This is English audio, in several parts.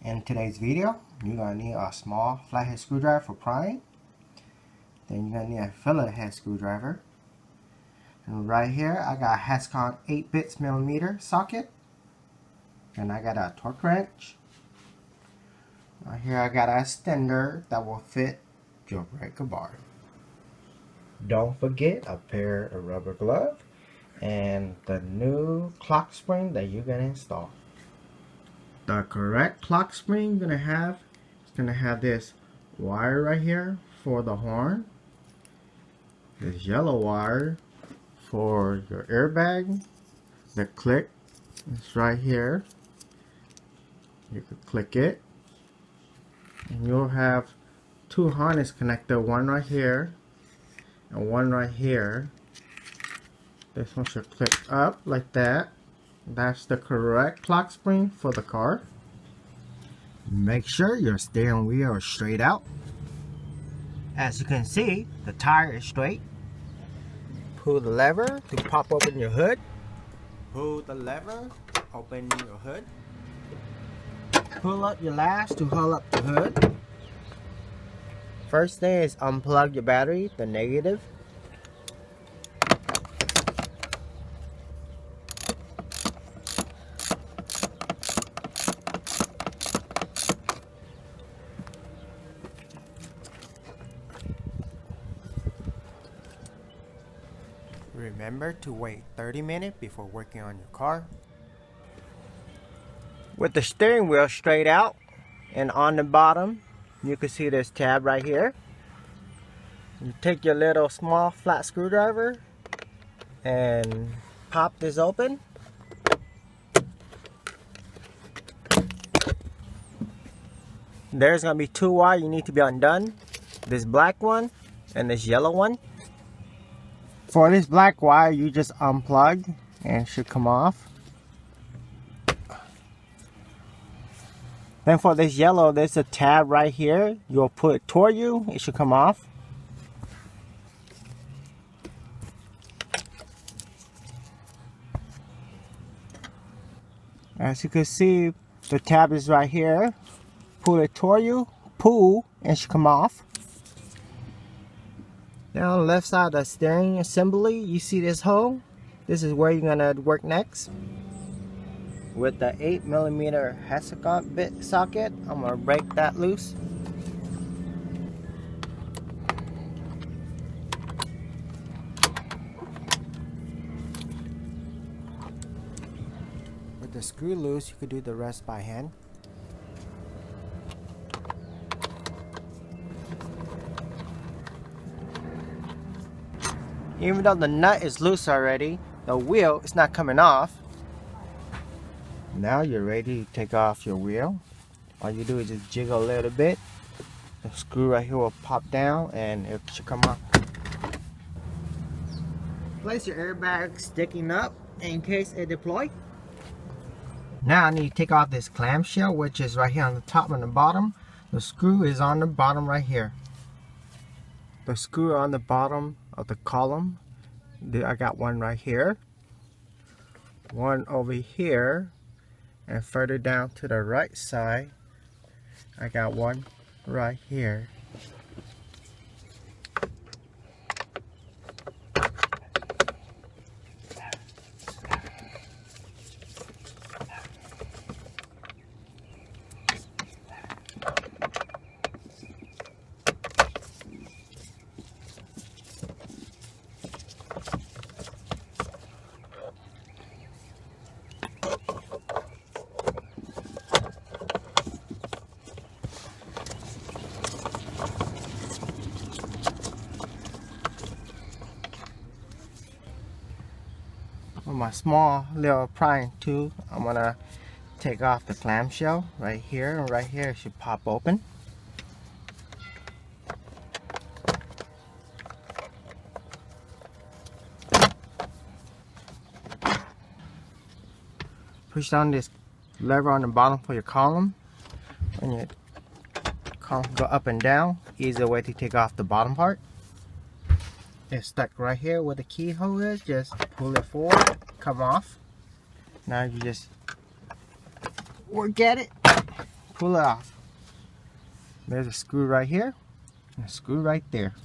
In today's video, you're going to need a small flathead screwdriver for prying. Then you're going to need a fillet head screwdriver. And right here, I got a Hascon 8 millimeter socket. And I got a torque wrench. Right here, I got a extender that will fit your breaker bar. Don't forget a pair of rubber gloves and the new clock spring that you're going to install. The correct clock spring you're going to have this wire right here for the horn, this yellow wire for your airbag. The click is right here. You can click it and you'll have two harness connector, one right here and one right here. This one should click up like that. That's the correct clock spring for the car. Make sure your steering wheel is straight out. As you can see, the tire is straight. Pull the lever to pop open your hood. Pull the lever, open your hood. Pull up your latch to hold up the hood. First thing is unplug your battery, the negative. Remember to wait 30 minutes before working on your car. With the steering wheel straight out and on the bottom, you can see this tab right here. You take your little small flat screwdriver and pop this open. There's going to be two wires you need to be undone. This black one and this yellow one. For this black wire, you just unplug and it should come off. Then for this yellow, there's a tab right here. You'll put it toward you, it should come off. As you can see, the tab is right here. Pull it toward you, pull, and it should come off. Now on the left side of the steering assembly, you see this hole? This is where you're gonna work next. With the 8 millimeter Hascon bit socket, I'm gonna break that loose. With the screw loose, you could do the rest by hand. Even though the nut is loose already, the wheel is not coming off. Now you're ready to take off your wheel. All you do is just jiggle a little bit. The screw right here will pop down and it should come off. Place your airbag sticking up in case it deploys. Now I need to take off this clamshell, which is right here on the top and the bottom. The screw is on the bottom right here. The screw on the bottom of the column. I got one right here, one over here, and further down to the right side I got one right here. With my small little prying tool, I'm gonna take off the clamshell right here, and right here it should pop open. Push down this lever on the bottom for your column. When your column go up and down, easy way to take off the bottom part. It's stuck right here where the keyhole is. Just pull it forward, come off. Now you just work at it, pull it off. There's a screw right here and a screw right there.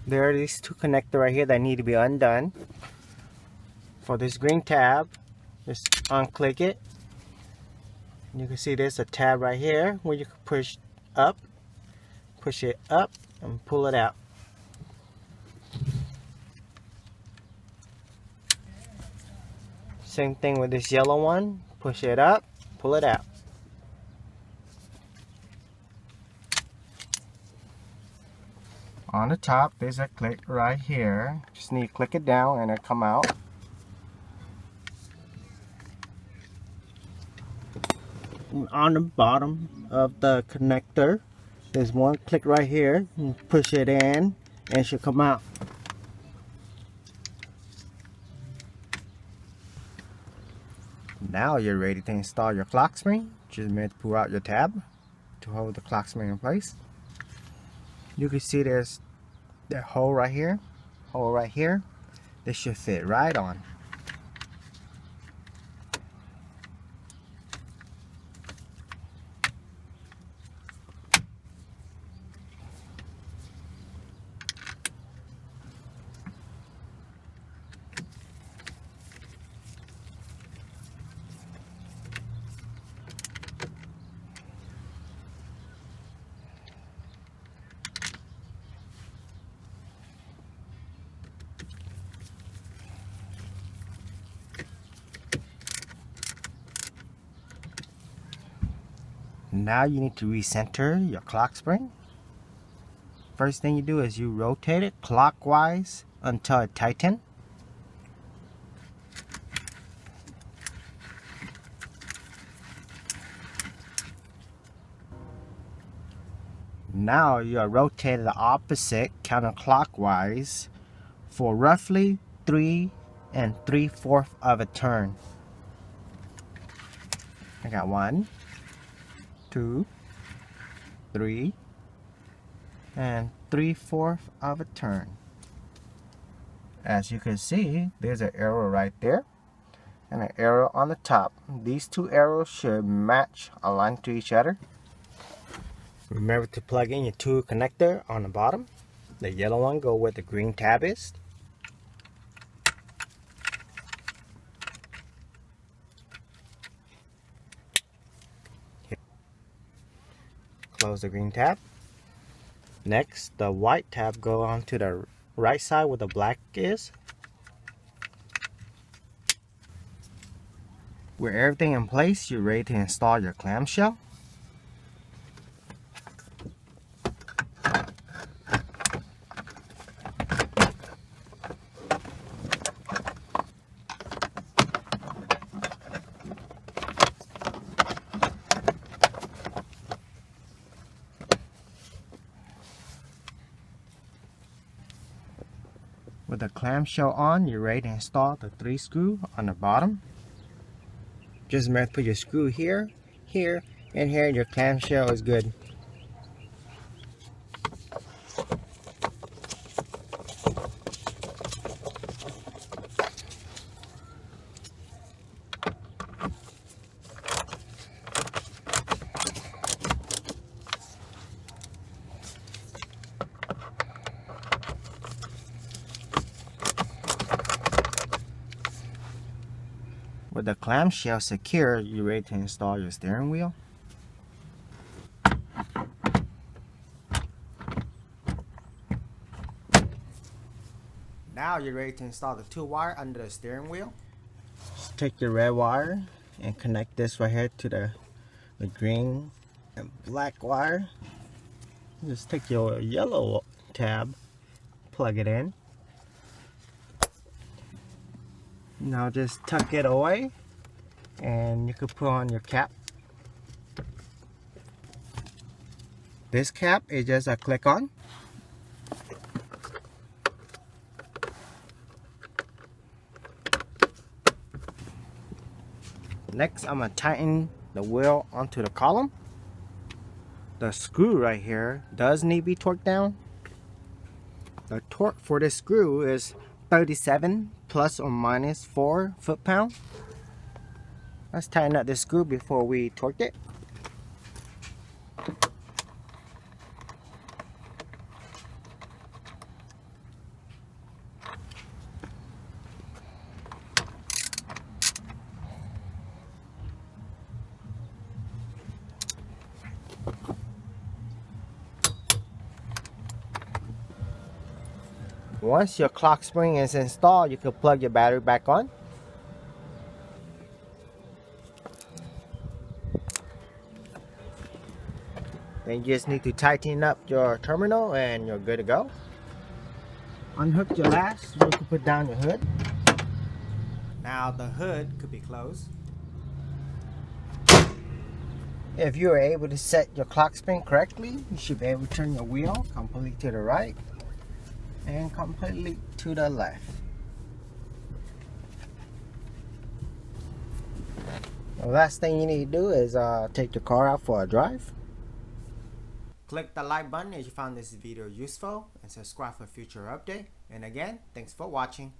There are these two connectors right here that need to be undone. For this green tab, just unclick it. You can see there's a tab right here where you can push it up and pull it out. Same thing with this yellow one, push it up, pull it out. On the top, there's a click right here. Just need to click it down and it'll come out. On the bottom of the connector, there's one click right here. You push it in and it should come out. Now you're ready to install your clock spring. Just need to pull out your tab to hold the clock spring in place. You can see there's that hole right here, This should fit right on. Now you need to recenter your clock spring. First thing you do is you rotate it clockwise until it tightens. Now you are rotated the opposite counterclockwise for roughly 3 3/4 of a turn. I got 1, 2, 3, and 3/4 of a turn. As you can see, there's an arrow right there and an arrow on the top. These two arrows should match, align to each other. Remember to plug in your two connector on the bottom. The yellow one go where the green tab is. Close the green tab. Next, the white tab go onto the right side where the black is. With everything in place, you're ready to install your clamshell. With the clamshell on, you're ready to install the 3 screw on the bottom. Just remember to put your screw here, here, and here, and your clamshell is good. With the clamshell secure, you're ready to install your steering wheel. Now you're ready to install the 2 wire under the steering wheel. Just take your red wire and connect this right here to the green and black wire. Just take your yellow tab, plug it in. Now just tuck it away and you can put on your cap. This cap is just a click on. Next, I'm going to tighten the wheel onto the column. The screw right here does need to be torqued down. The torque for this screw is 37 plus or minus 4 foot-pound. Let's tighten up this screw before we torque it. Once your clock spring is installed, you can plug your battery back on. Then you just need to tighten up your terminal and you're good to go. Unhook your latch so you can put down your hood. Now the hood could be closed. If you are able to set your clock spring correctly, you should be able to turn your wheel completely to the right and completely to the left. The last thing you need to do is take your car out for a drive. Click the like button if you found this video useful and subscribe for future update. And again, thanks for watching.